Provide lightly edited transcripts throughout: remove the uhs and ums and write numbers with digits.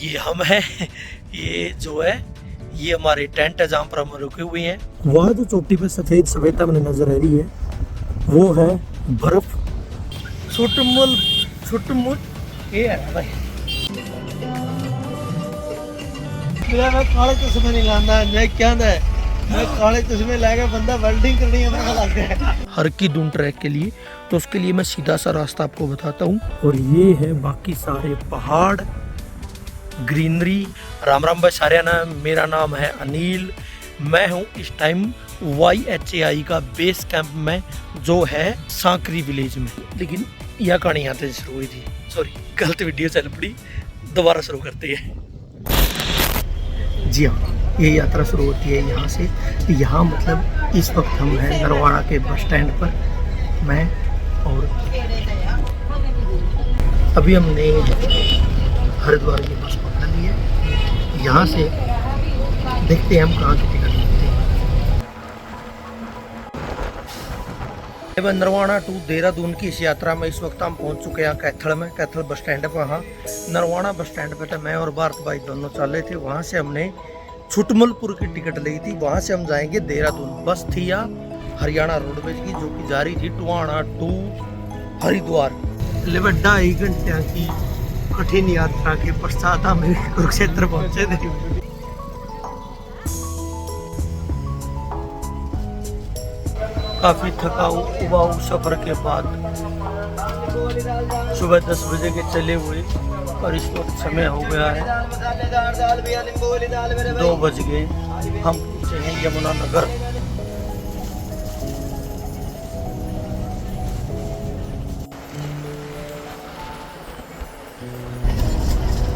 ये हम हैं, ये जो है ये हमारे टेंट है जहाँ पर हम रुके हुए हैं। वहाँ जो चोटी पे सफेद सफेद हमें नजर आ रही है वो है बर्फ। छुटमुल ये है भाई। मैं काले चश्मे नहीं लाना, मैं क्या ना मैं काले चश्मे लाएगा बंदा वेल्डिंग करनी है मेरा लगता है। हर की दून ट्रैक के लिए तो उसके लिए मैं सीधा सा रास्ता आपको बताता हूँ। और ये है बाकी सारे पहाड़, ग्रीनरी। राम राम भाई सारे ना, मेरा नाम है अनिल। मैं हूँ इस टाइम YHAI का बेस कैंप में जो है सांकरी विलेज में। लेकिन यह कहानी यहाँ से शुरू हुई थी, सॉरी गलत वीडियो चल पड़ी, दोबारा शुरू करते हैं। जी हाँ, ये यात्रा शुरू होती है यहाँ से। यहाँ मतलब इस वक्त हम हैं नरवाड़ा के बस स्टैंड पर, मैं और अभी हमने हरिद्वार की बस पकड़ ली है। यहाँ से देखते हैं हम कहाँ की टिकट मिलती है। नरवाड़ा टू देहरादून की इस यात्रा में इस वक्त हम पहुँच चुके हैं कैथल में। कैथल बस स्टैंड पर, वहाँ नरवाड़ा बस स्टैंड पे तो मैं और भारत भाई दोनों चल रहे थे। वहाँ से हमने छुटमलपुर की टिकट ली थी, वहाँ से हम जाएंगे देहरादून। बस थी या हरियाणा रोडवेज की जो कि जा रही थी टुहाना टू हरिद्वार। 2.5 घंटे की कठिन यात्रा के पश्चात हम कुरुक्षेत्र पहुंचे थे। काफी थकाऊ उबाऊ सफर के बाद सुबह 10 बजे के चले हुए और इस वक्त समय हो गया है 2 बज गए। हम पहुंचे हैं यमुनानगर।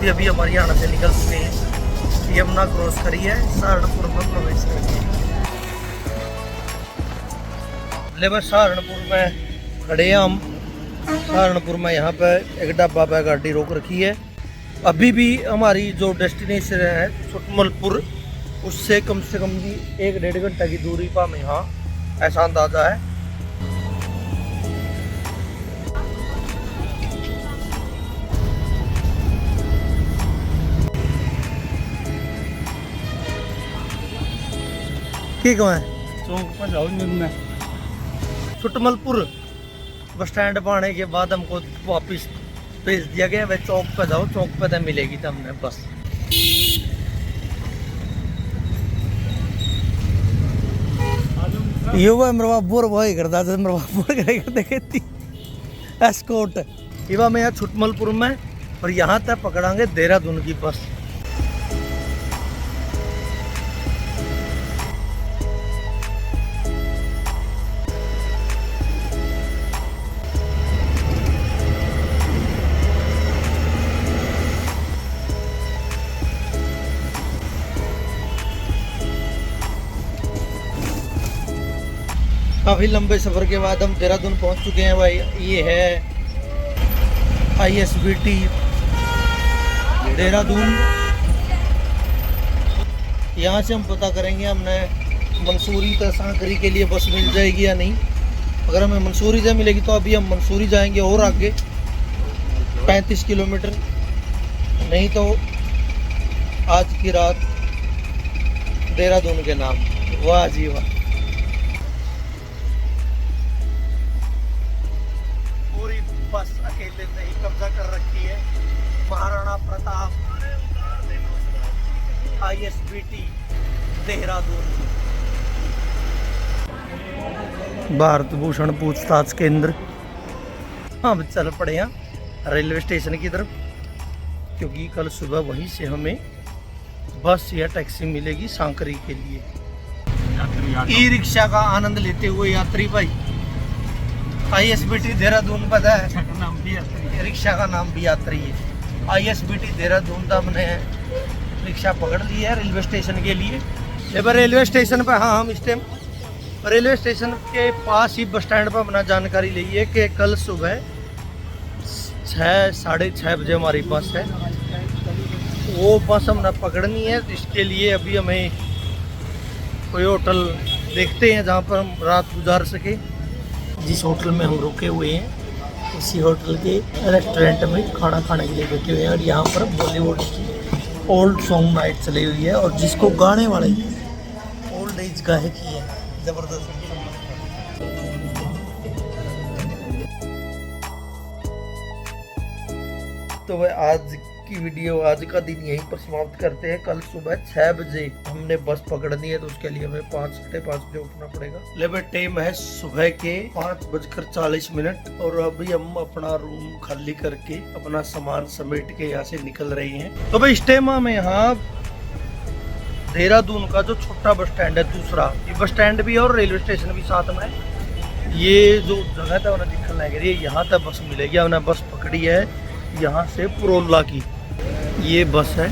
अभी हमारे यहाँ से निकल चुके हैं, यमुना क्रॉस करी है, सहारनपुर में प्रवेश करेंगे। लेबर सहारनपुर में खड़े हैं हम। सहारनपुर में यहाँ पे एक डब्बा पे गाड़ी रोक रखी है। अभी भी हमारी जो डेस्टिनेशन है छुटमलपुर, उससे कम से कम भी 1-1.5 घंटा की दूरी पर हम यहाँ, ऐसा अंदाजा है। ठीक है चौक पर जाओ। छुटमलपुर बस स्टैंड पर आने के बाद हमको वापस भेज दिया गया, वह चौक पर जाओ, चौक पर तो मिलेगी तो हमने बस। ये वो मेरा बोर वही करता था, मेरा बोर करेगा देखती एस्कॉर्ट। ये मैं यहाँ छुटमलपुर में और यहाँ तक पकड़ांगे देहरादून की बस। काफ़ी लंबे सफ़र के बाद हम देहरादून पहुंच चुके हैं भाई। ये है ISBT देहरादून। यहाँ से हम पता करेंगे हमने मंसूरी तक सांकरी के लिए बस मिल जाएगी या नहीं। अगर हमें मंसूरी से मिलेगी तो अभी हम मंसूरी जाएंगे और आगे 35 किलोमीटर, नहीं तो आज की रात देहरादून के नाम। वाह जी वाह। बस अकेले ने ही कब्जा कर रखी है। महाराणा प्रताप ISBT देहरादून। भारत भूषण पूछताछ केंद्र। हम चल पड़े हैं रेलवे स्टेशन की तरफ, क्योंकि कल सुबह वहीं से हमें बस या टैक्सी मिलेगी सांकरी के लिए। ई रिक्शा का आनंद लेते हुए यात्री भाई, ISBT देहरादून पता है, रिक्शा का नाम भी यात्री है। ISBT देहरादून का हमने रिक्शा पकड़ ली है रेलवे स्टेशन के लिए। लेबर रेलवे स्टेशन पर, हाँ हम इस टाइम रेलवे स्टेशन के पास ही बस स्टैंड पर अपना जानकारी ली है कि कल सुबह 6-6:30 बजे हमारी बस है। वो बस हमने पकड़नी है, इसके लिए अभी हमें कोई होटल देखते हैं जहाँ पर हम रात गुजार सके। जिस होटल में हम रुके हुए हैं उसी होटल के रेस्टोरेंट में खाना खाने के लिए बैठे हुए हैं। और यहाँ पर बॉलीवुड की ओल्ड सॉन्ग नाइट चली हुई है और जिसको गाने वाले ओल्ड एज गायक ही है, जबरदस्त। तो वह आज की वीडियो, आज का दिन यहीं पर समाप्त करते हैं। कल सुबह 6 बजे हमने बस पकड़नी है, तो उसके लिए हमें 5 साढ़े 5 बजे उठना पड़ेगा। लेबर टाइम है सुबह के 5:40 और अभी हम अपना रूम खाली करके अपना सामान समेट के यहाँ से निकल रहे हैं। तो भाई इस टाइम हम यहाँ देहरादून का जो छोटा बस स्टैंड है दूसरा, ये बस स्टैंड भी है और रेलवे स्टेशन भी साथ में। ये जो जगह था उन्हें दिखने लग रही है, यहाँ तक बस मिलेगी। हमने बस पकड़ी है यहाँ से पुरोला की, ये बस है।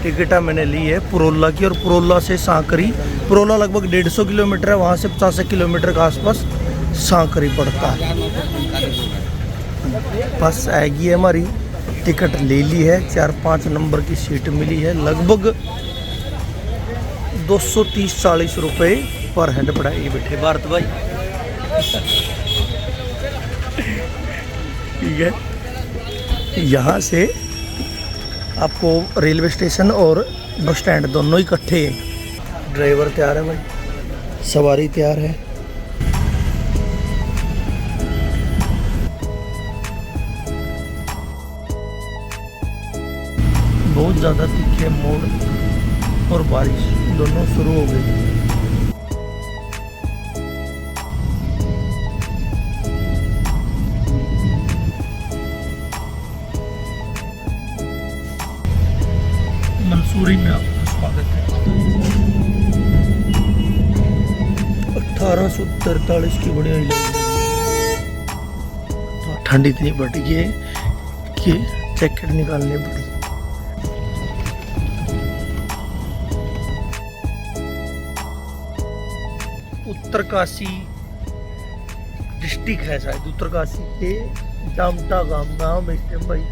टिकट मैंने ली है पुरोला की और पुरोला से सांकरी। पुरोला लगभग 150 किलोमीटर है, वहाँ से 85 किलोमीटर के आसपास सांकरी पड़ता है। बस आएगी है हमारी, टिकट ले ली है, 4-5 नंबर की सीट मिली है। लगभग 230-40 रुपये पर हेड पड़ा है। ये बैठे भारत भाई, ठीक है। यहाँ से आपको रेलवे स्टेशन और बस स्टैंड दोनों इकट्ठे हैं। ड्राइवर तैयार है भाई, सवारी तैयार है। बहुत ज़्यादा तीखे मोड़ और बारिश दोनों शुरू हो गई। मंसूरी में आपका स्वागत है। 1843 की बड़ी हुई तो ठंड इतनी बढ़ गई है कि जैकेट निकालनी पड़ी। उत्तरकाशी डिस्ट्रिक्ट है शायद, उत्तरकाशी के डामटा गांव में इस टाइम भाई,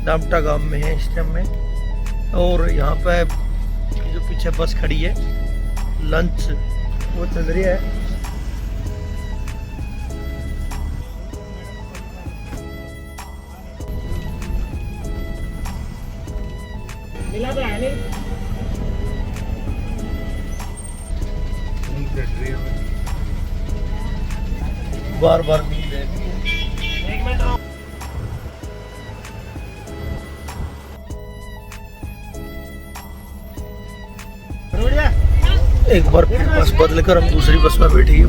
डामटा गांव में है इस टाइम में। और यहाँ पे जो पीछे बस खड़ी है लंच वो चल रही है। बार बार नींद है। एक बार फिर बस बदल कर हम दूसरी बस में बैठे हैं।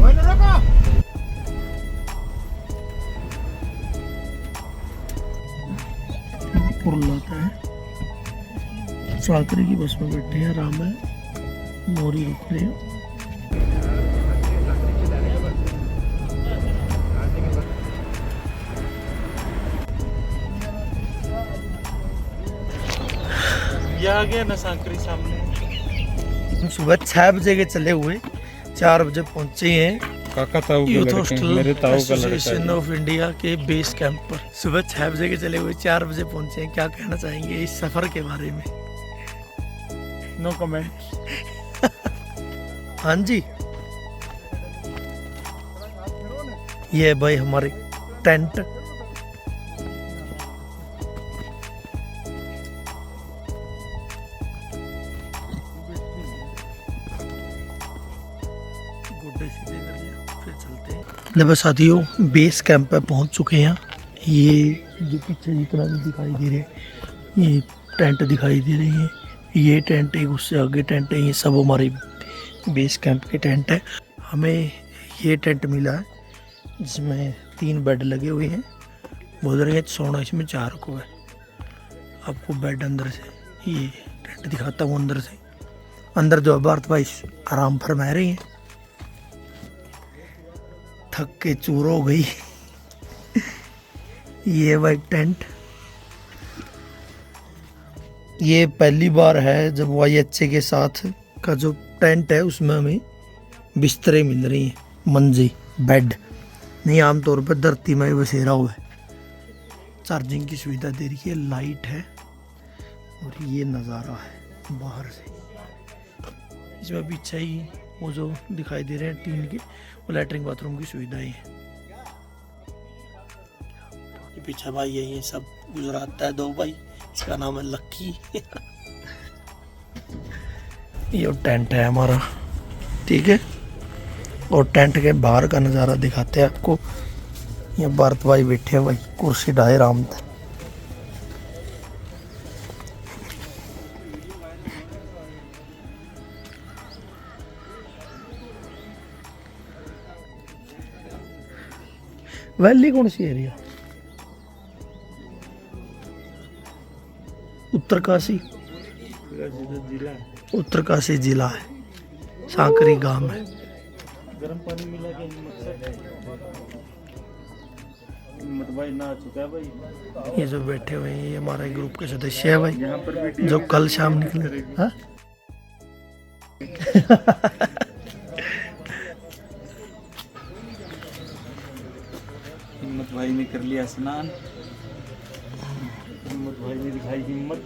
पुरलाता है, साकरी की बस में बैठे हैं, आराम है, मोरी रुक रहे हैं। ये आ गया ना सांकरी सामने। हम सुबह 6 बजे के चले हुए 4 बजे पहुंचे हैं काका ताऊ youth hostel association of India के बेस कैंप पर। सुबह 6 बजे के चले हुए 4 बजे पहुंचे हैं। क्या कहना चाहेंगे इस सफर के बारे में? No comment. हाँ जी, ये भाई हमारे टेंट। बस साथियों बेस कैंप पे पहुंच चुके हैं। ये जो पीछे जितना भी दिखाई दे रहे हैं, ये टेंट दिखाई दे रही है, ये टेंट है, उससे आगे टेंट है, ये सब हमारे बेस कैंप के टेंट है। हमें ये टेंट मिला है जिसमें 3 बेड लगे हुए हैं। बोल रहे हैं सोना इसमें 4 को है। आपको बेड अंदर से ये टेंट दिखाता हूँ। अंदर से अंदर जो भारत भाई आराम फरमा रही हैं, थक के चूर हो गई। ये वाइट टेंट, ये पहली बार है जब YHA के साथ का जो टेंट है उसमें हमें बिस्तरे मिल रही हैं, मंजे, बेड नहीं। आमतौर पर धरती में बसेरा हुआ है। चार्जिंग की सुविधा दे रही है, लाइट है और ये नज़ारा है बाहर से। इसमें पीछे ही वो जो दिखाई दे रहे हैं टीन के, वो लैट्रिन बाथरूम की सुविधाएं हैं। पीछे भाई यही सब गुजरात है, 2 भाई, इसका नाम है लक्की। ये टेंट है हमारा, ठीक है। और टेंट के बाहर का नज़ारा दिखाते हैं आपको। ये भारत भाई बैठे हैं भाई, कुर्सी डाए आराम से। वैली कौन सी एरिया? उत्तरकाशी, उत्तरकाशी जिला है, सांकरी गांव है। गर्म पानी मिला के हिम्मत भाई ना चुका है भाई। ये जो बैठे हुए हैं ये हमारे ग्रुप के सदस्य है भाई, यहाँ पर भी जो कल शाम निकले। हाँ? हिम्मत भाई ने कर लिया स्नान। हिम्मत भाई ने दिखाई हिम्मत।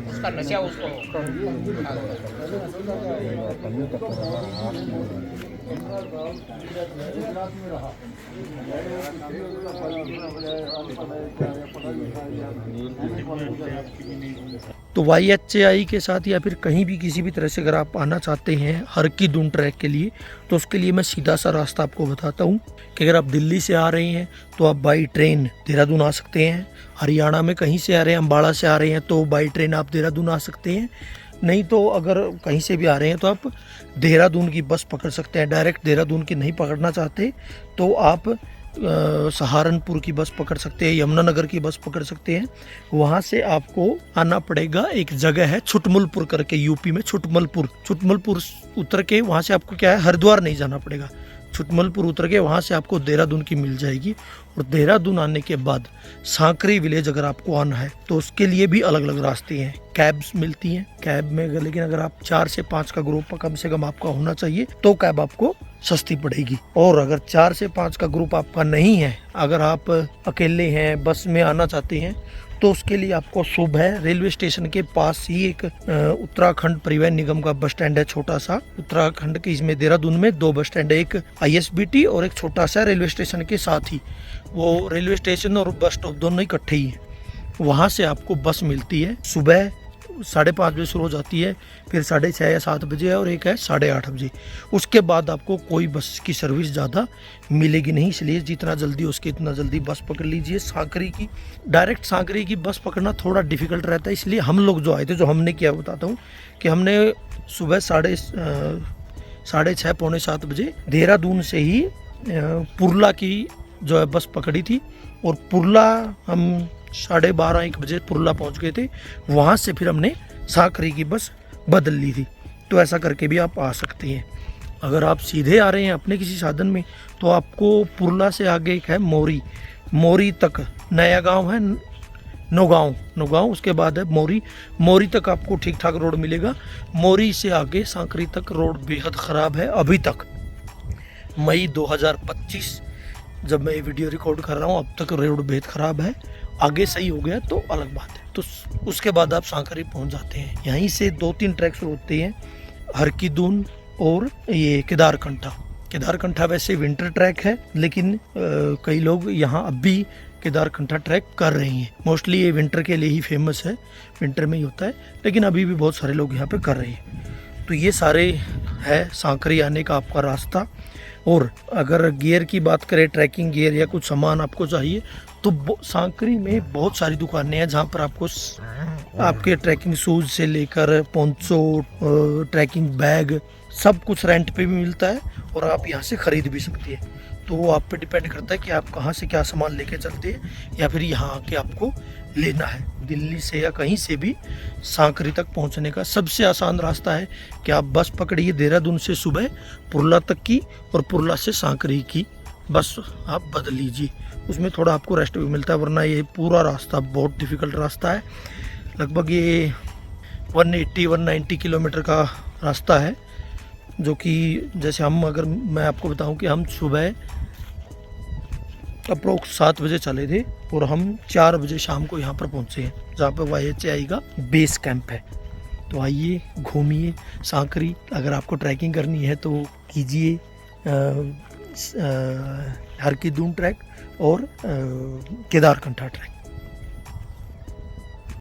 उसका नशा उसको तो YHI के साथ या फिर कहीं भी किसी भी तरह से अगर आप आना चाहते हैं हरकी-दून ट्रैक के लिए, तो उसके लिए मैं सीधा सा रास्ता आपको बताता हूँ कि अगर आप दिल्ली से आ रहे हैं तो आप बाई ट्रेन देहरादून आ सकते हैं। हरियाणा में कहीं से आ रहे हैं, अम्बाड़ा से आ रहे हैं, तो बाई ट्रेन आप देहरादून आ सकते हैं। नहीं तो अगर कहीं से भी आ रहे हैं तो आप देहरादून की बस पकड़ सकते हैं। डायरेक्ट देहरादून की नहीं पकड़ना चाहते तो आप सहारनपुर की बस पकड़ सकते हैं, यमुनानगर की बस पकड़ सकते हैं। वहाँ से आपको आना पड़ेगा, एक जगह है छुटमलपुर करके, यूपी में छुटमलपुर उतर के वहाँ से आपको क्या है, हरिद्वार नहीं जाना पड़ेगा। छुटमलपुर उतर के वहाँ से आपको देहरादून की मिल जाएगी। और देहरादून आने के बाद सांकरी विलेज अगर आपको आना है तो उसके लिए भी अलग अलग रास्ते हैं, कैब्स मिलती हैं कैब में। लेकिन अगर आप 4 से 5 का ग्रुप कम से कम आपका होना चाहिए तो कैब आपको सस्ती पड़ेगी। और अगर 4 से 5 का ग्रुप आपका नहीं है, अगर आप अकेले हैं, बस में आना चाहते हैं, तो उसके लिए आपको सुबह रेलवे स्टेशन के पास ही एक उत्तराखंड परिवहन निगम का बस स्टैंड है, छोटा सा। उत्तराखंड के इसमें देहरादून में 2 बस स्टैंड है, एक ISBT और एक छोटा सा रेलवे स्टेशन के साथ ही। वो रेलवे स्टेशन और बस स्टॉप दोनों इकट्ठे ही हैं। वहाँ से आपको बस मिलती है, सुबह 5:30 बजे शुरू हो जाती है, फिर 6:30 या 7 बजे है, और एक है 8:30 बजे। उसके बाद आपको कोई बस की सर्विस ज़्यादा मिलेगी नहीं, इसलिए जितना जल्दी हो सके इतना जल्दी बस पकड़ लीजिए। सांकरी की डायरेक्ट सांकरी की बस पकड़ना थोड़ा डिफिकल्ट रहता है, इसलिए हम लोग जो आए थे, जो हमने किया बताता हूँ कि हमने सुबह 6:30 पौने 7 बजे देहरादून से ही पुरला की जो है बस पकड़ी थी। और पुरला हम 12:30-1 बजे पुरला पहुंच गए थे। वहाँ से फिर हमने सांकरी की बस बदल ली थी। तो ऐसा करके भी आप आ सकते हैं। अगर आप सीधे आ रहे हैं अपने किसी साधन में तो आपको पुरला से आगे एक है मोरी तक नया गांव है, नौगांव, उसके बाद है मोरी तक आपको ठीक ठाक रोड मिलेगा। मोरी से आगे सांकरी तक रोड बेहद ख़राब है अभी तक। मई 2025 जब मैं ये वीडियो रिकॉर्ड कर रहा हूँ, अब तक रोड बेहद ख़राब है। आगे सही हो गया तो अलग बात है। तो उसके बाद आप सांकरी पहुँच जाते हैं। यहीं से 2-3 ट्रैक शुरू होते हैं, हरकी-दून और ये केदारकंठा वैसे विंटर ट्रैक है, लेकिन कई लोग यहाँ अब भी केदारकंठा ट्रैक कर रहे हैं। मोस्टली ये विंटर के लिए ही फेमस है, विंटर में ही होता है, लेकिन अभी भी बहुत सारे लोग यहाँ पे कर रहे हैं। तो ये सारे है सांकरी आने का आपका रास्ता। और अगर गियर की बात करें, ट्रैकिंग गियर या कुछ सामान आपको चाहिए, तो सांकरी में बहुत सारी दुकानें हैं जहाँ पर आपको आपके ट्रैकिंग शूज़ से लेकर पोंचो, ट्रैकिंग बैग, सब कुछ रेंट पे भी मिलता है और आप यहाँ से ख़रीद भी सकते हैं। तो वो आप पे डिपेंड करता है कि आप कहाँ से क्या सामान लेके चलते हैं या फिर यहाँ आके आपको लेना है। दिल्ली से या कहीं से भी सांकरी तक पहुँचने का सबसे आसान रास्ता है कि आप बस पकड़िए देहरादून से सुबह पुरला तक की, और पुरला से सांकरी की बस आप बदल लीजिए। उसमें थोड़ा आपको रेस्ट भी मिलता है, वरना ये पूरा रास्ता बहुत डिफ़िकल्ट रास्ता है। लगभग ये 180-190 किलोमीटर का रास्ता है, जो कि जैसे अगर मैं आपको बताऊं कि हम सुबह अप्रोक्स 7 बजे चले थे और हम 4 बजे शाम को यहाँ पर पहुँचे हैं, जहाँ पर YHI का बेस कैंप है। तो आइए घूमिए सांकरी। अगर आपको ट्रैकिंग करनी है तो कीजिए। हरकीदून ट्रैक और केदारकंठा ट्रैक।